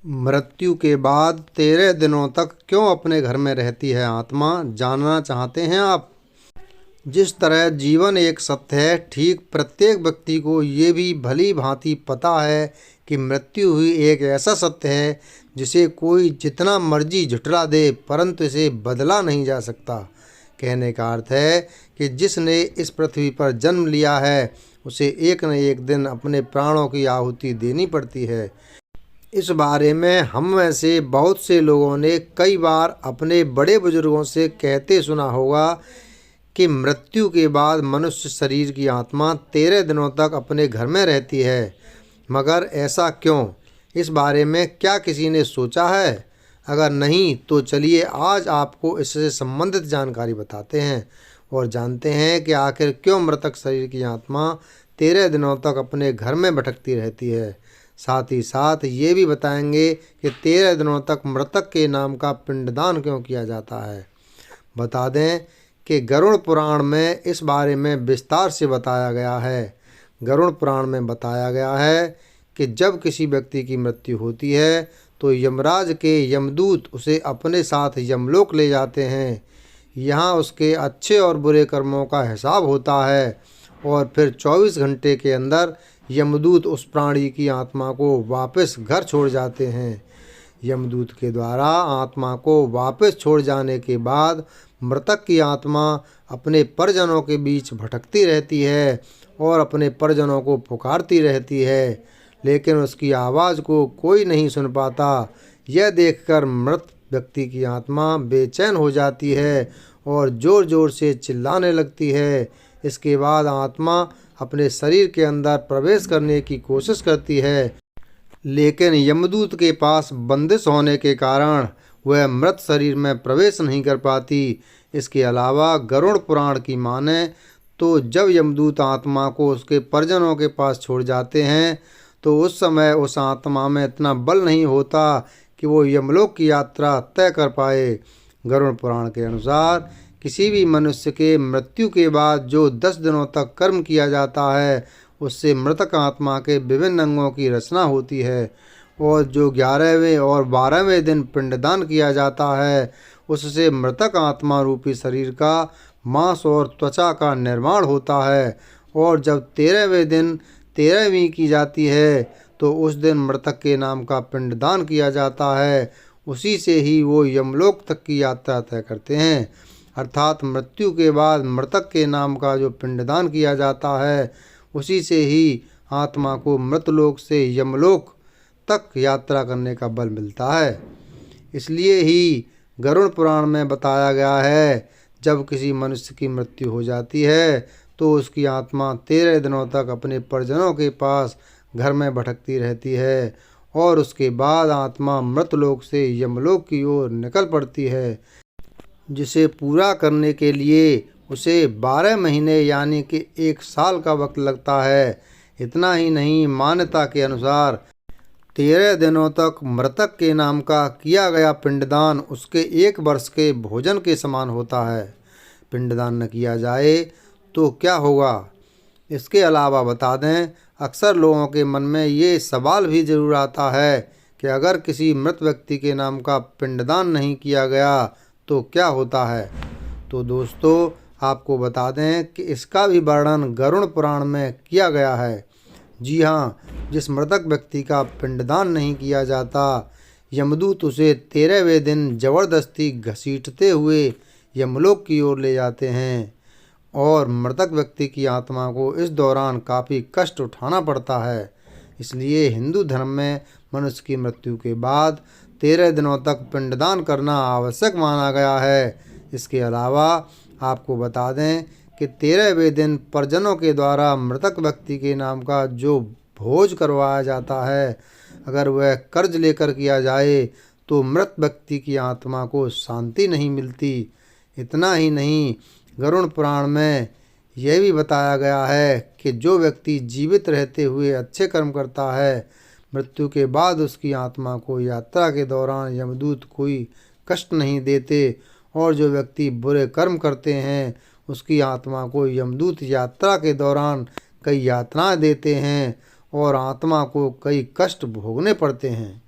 मृत्यु के बाद 13 दिनों तक क्यों अपने घर में रहती है आत्मा, जानना चाहते हैं आप। जिस तरह जीवन एक सत्य है, ठीक प्रत्येक व्यक्ति को ये भी भली भांति पता है कि मृत्यु ही एक ऐसा सत्य है जिसे कोई जितना मर्जी झुठला दे परंतु इसे बदला नहीं जा सकता। कहने का अर्थ है कि जिसने इस पृथ्वी पर जन्म लिया है उसे एक न एक दिन अपने प्राणों की आहुति देनी पड़ती है। इस बारे में हम में से बहुत से लोगों ने कई बार अपने बड़े बुजुर्गों से कहते सुना होगा कि मृत्यु के बाद मनुष्य शरीर की आत्मा 13 दिनों तक अपने घर में रहती है। मगर ऐसा क्यों, इस बारे में क्या किसी ने सोचा है? अगर नहीं तो चलिए आज आपको इससे संबंधित जानकारी बताते हैं और जानते हैं कि आखिर क्यों मृतक शरीर की आत्मा 13 दिनों तक अपने घर में भटकती रहती है। साथ ही साथ ये भी बताएंगे कि 13 दिनों तक मृतक के नाम का पिंडदान क्यों किया जाता है। बता दें कि गरुड़ पुराण में इस बारे में विस्तार से बताया गया है। गरुड़ पुराण में बताया गया है कि जब किसी व्यक्ति की मृत्यु होती है तो यमराज के यमदूत उसे अपने साथ यमलोक ले जाते हैं। यहाँ उसके अच्छे और बुरे कर्मों का हिसाब होता है और फिर 24 घंटे के अंदर यमदूत उस प्राणी की आत्मा को वापस घर छोड़ जाते हैं। यमदूत के द्वारा आत्मा को वापस छोड़ जाने के बाद मृतक की आत्मा अपने परिजनों के बीच भटकती रहती है और अपने परिजनों को पुकारती रहती है, लेकिन उसकी आवाज़ को कोई नहीं सुन पाता। यह देखकर मृत व्यक्ति की आत्मा बेचैन हो जाती है और ज़ोर ज़ोर से चिल्लाने लगती है। इसके बाद आत्मा अपने शरीर के अंदर प्रवेश करने की कोशिश करती है, लेकिन यमदूत के पास बंदिश होने के कारण वह मृत शरीर में प्रवेश नहीं कर पाती। इसके अलावा गरुड़ पुराण की माने तो जब यमदूत आत्मा को उसके परिजनों के पास छोड़ जाते हैं तो उस समय उस आत्मा में इतना बल नहीं होता कि वो यमलोक की यात्रा तय कर पाए। गरुड़ पुराण के अनुसार किसी भी मनुष्य के मृत्यु के बाद जो 10 दिनों तक कर्म किया जाता है उससे मृतक आत्मा के विभिन्न अंगों की रचना होती है और जो 11वें और 12वें दिन पिंडदान किया जाता है उससे मृतक आत्मा रूपी शरीर का मांस और त्वचा का निर्माण होता है। और जब 13वें दिन 13वीं की जाती है तो उस दिन मृतक के नाम का पिंडदान किया जाता है। उसी से ही वो यमलोक तक की यात्रा तय करते हैं। अर्थात मृत्यु के बाद मृतक के नाम का जो पिंडदान किया जाता है उसी से ही आत्मा को मृतलोक से यमलोक तक यात्रा करने का बल मिलता है। इसलिए ही गरुड़ पुराण में बताया गया है जब किसी मनुष्य की मृत्यु हो जाती है तो उसकी आत्मा 13 दिनों तक अपने परिजनों के पास घर में भटकती रहती है और उसके बाद आत्मा मृतलोक से यमलोक की ओर निकल पड़ती है, जिसे पूरा करने के लिए उसे 12 महीने यानी कि 1 साल का वक्त लगता है। इतना ही नहीं, मान्यता के अनुसार 13 दिनों तक मृतक के नाम का किया गया पिंडदान उसके 1 वर्ष के भोजन के समान होता है। पिंडदान न किया जाए तो क्या होगा? इसके अलावा बता दें, अक्सर लोगों के मन में ये सवाल भी जरूर आता है कि अगर किसी मृत व्यक्ति के नाम का पिंडदान नहीं किया गया तो क्या होता है। तो दोस्तों आपको बता दें कि इसका भी वर्णन गरुड़ पुराण में किया गया है। जी हाँ, जिस मृतक व्यक्ति का पिंडदान नहीं किया जाता यमदूत उसे 13वें दिन जबरदस्ती घसीटते हुए यमलोक की ओर ले जाते हैं और मृतक व्यक्ति की आत्मा को इस दौरान काफ़ी कष्ट उठाना पड़ता है। इसलिए हिंदू धर्म में मनुष्य की मृत्यु के बाद 13 दिनों तक पिंडदान करना आवश्यक माना गया है। इसके अलावा आपको बता दें कि 13वें दिन परिजनों के द्वारा मृतक व्यक्ति के नाम का जो भोज करवाया जाता है अगर वह कर्ज लेकर किया जाए तो मृत व्यक्ति की आत्मा को शांति नहीं मिलती। इतना ही नहीं, गरुड़ पुराण में यह भी बताया गया है कि जो व्यक्ति जीवित रहते हुए अच्छे कर्म करता है मृत्यु के बाद उसकी आत्मा को यात्रा के दौरान यमदूत कोई कष्ट नहीं देते और जो व्यक्ति बुरे कर्म करते हैं उसकी आत्मा को यमदूत यात्रा के दौरान कई यातनाएं देते हैं और आत्मा को कई कष्ट भोगने पड़ते हैं।